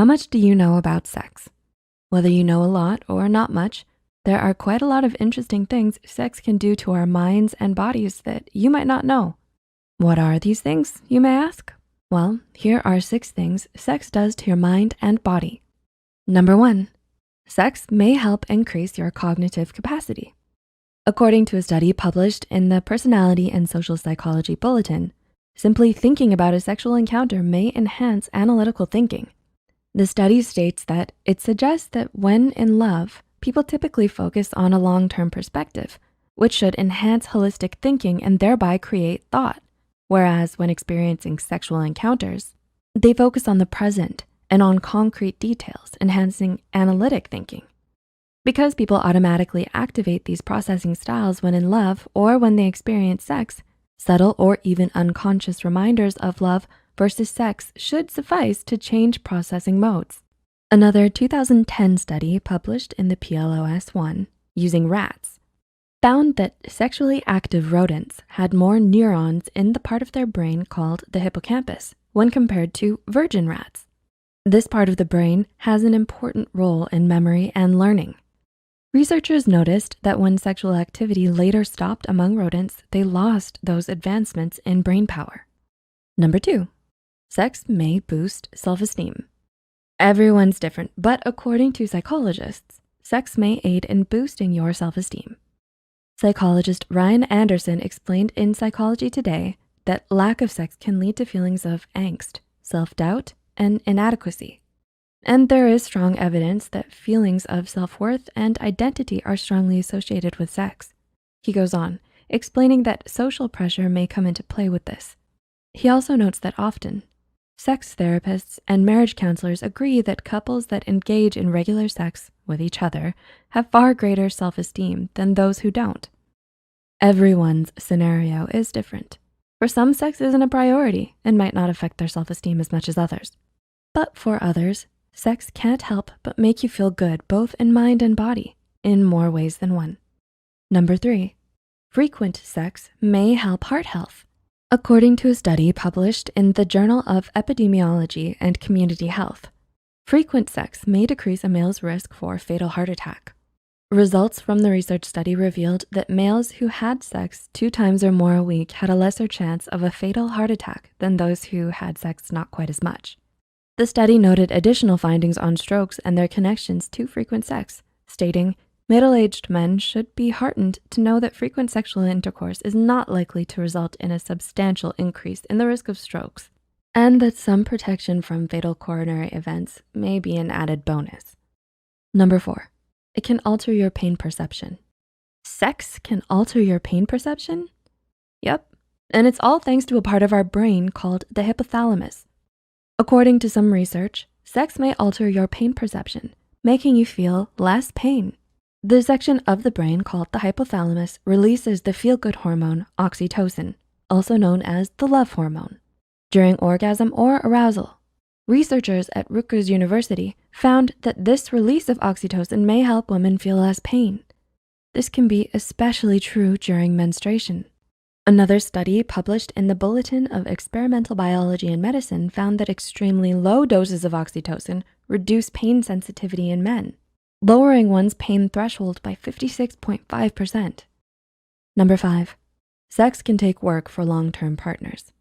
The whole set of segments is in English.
How much do you know about sex? Whether you know a lot or not much, there are quite a lot of interesting things sex can do to our minds and bodies that you might not know. What are these things, you may ask? Well, here are 6 things sex does to your mind and body. Number 1, sex may help increase your cognitive capacity. According to a study published in the Personality and Social Psychology Bulletin, simply thinking about a sexual encounter may enhance analytical thinking. The study states that it suggests that when in love, people typically focus on a long-term perspective, which should enhance holistic thinking and thereby create thought. Whereas when experiencing sexual encounters, they focus on the present and on concrete details, enhancing analytic thinking. Because people automatically activate these processing styles when in love or when they experience sex, subtle or even unconscious reminders of love versus sex should suffice to change processing modes. Another 2010 study published in the PLOS-1 using rats found that sexually active rodents had more neurons in the part of their brain called the hippocampus when compared to virgin rats. This part of the brain has an important role in memory and learning. Researchers noticed that when sexual activity later stopped among rodents, they lost those advancements in brain power. Number 2, sex may boost self-esteem. Everyone's different, but according to psychologists, sex may aid in boosting your self-esteem. Psychologist Ryan Anderson explained in Psychology Today that lack of sex can lead to feelings of angst, self-doubt, and inadequacy. And there is strong evidence that feelings of self-worth and identity are strongly associated with sex. He goes on, explaining that social pressure may come into play with this. He also notes that often, sex therapists and marriage counselors agree that couples that engage in regular sex with each other have far greater self-esteem than those who don't. Everyone's scenario is different. For some, sex isn't a priority and might not affect their self-esteem as much as others. But for others, sex can't help but make you feel good both in mind and body in more ways than one. Number 3, frequent sex may help heart health. According to a study published in the Journal of Epidemiology and Community Health, frequent sex may decrease a male's risk for fatal heart attack. Results from the research study revealed that males who had sex 2 times or more a week had a lesser chance of a fatal heart attack than those who had sex not quite as much. The study noted additional findings on strokes and their connections to frequent sex, stating, middle-aged men should be heartened to know that frequent sexual intercourse is not likely to result in a substantial increase in the risk of strokes, and that some protection from fatal coronary events may be an added bonus. Number 4, it can alter your pain perception. Sex can alter your pain perception? Yep, and it's all thanks to a part of our brain called the hypothalamus. According to some research, sex may alter your pain perception, making you feel less pain. The section of the brain called the hypothalamus releases the feel-good hormone oxytocin, also known as the love hormone, during orgasm or arousal. Researchers at Rutgers University found that this release of oxytocin may help women feel less pain. This can be especially true during menstruation. Another study published in the Bulletin of Experimental Biology and Medicine found that extremely low doses of oxytocin reduce pain sensitivity in men, lowering one's pain threshold by 56.5%. Number 5, sex can take work for long-term partners.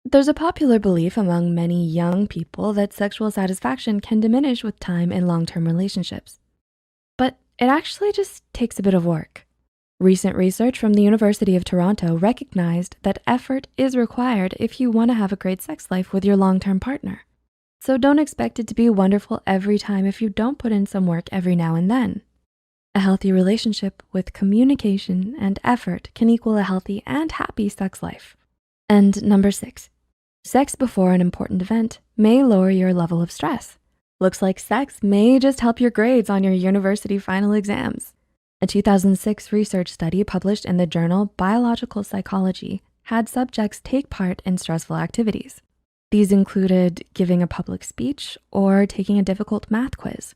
There's a popular belief among many young people that sexual satisfaction can diminish with time in long-term relationships. But it actually just takes a bit of work. Recent research from the University of Toronto recognized that effort is required if you want to have a great sex life with your long-term partner. So don't expect it to be wonderful every time if you don't put in some work every now and then. A healthy relationship with communication and effort can equal a healthy and happy sex life. And number 6, sex before an important event may lower your level of stress. Looks like sex may just help your grades on your university final exams. A 2006 research study published in the journal Biological Psychology had subjects take part in stressful activities. These included giving a public speech or taking a difficult math quiz.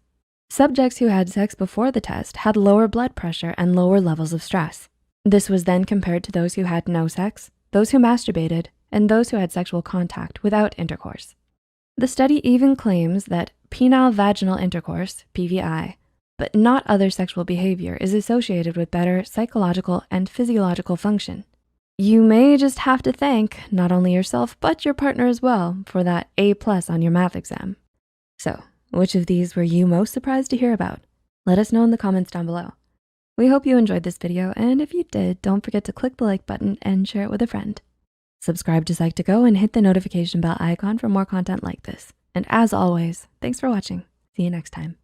Subjects who had sex before the test had lower blood pressure and lower levels of stress. This was then compared to those who had no sex, those who masturbated, and those who had sexual contact without intercourse. The study even claims that penile vaginal intercourse, PVI, but not other sexual behavior is associated with better psychological and physiological function. You may just have to thank not only yourself, but your partner as well for that A+ on your math exam. So, which of these were you most surprised to hear about? Let us know in the comments down below. We hope you enjoyed this video, and if you did, don't forget to click the like button and share it with a friend. Subscribe to Psych2Go and hit the notification bell icon for more content like this. And as always, thanks for watching. See you next time.